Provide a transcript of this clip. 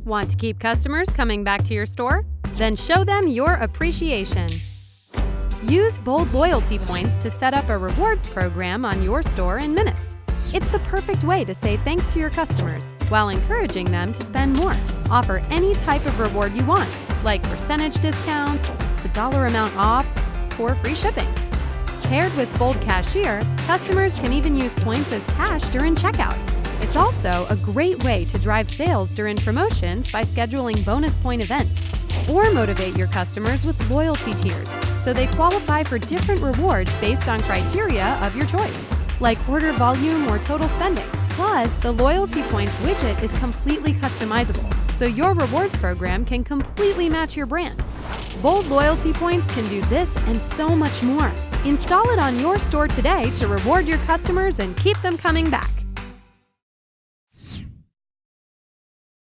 Want to keep customers coming back to your store? Then show them your appreciation. Use Bold loyalty points to set up a rewards program on your store in minutes. It's the perfect way to say thanks to your customers while encouraging them to spend more. Offer any type of reward you want, like percentage discount, the dollar amount off, or free shipping. Paired with Bold Cashier, customers can even use points as cash during checkout. It's also a great way to drive sales during promotions by scheduling bonus point events. Or motivate your customers with loyalty tiers, so they qualify for different rewards based on criteria of your choice, like order volume or total spending. Plus, the loyalty points widget is completely customizable, so your rewards program can completely match your brand. Bold loyalty points can do this and so much more. Install it on your store today to reward your customers and keep them coming back.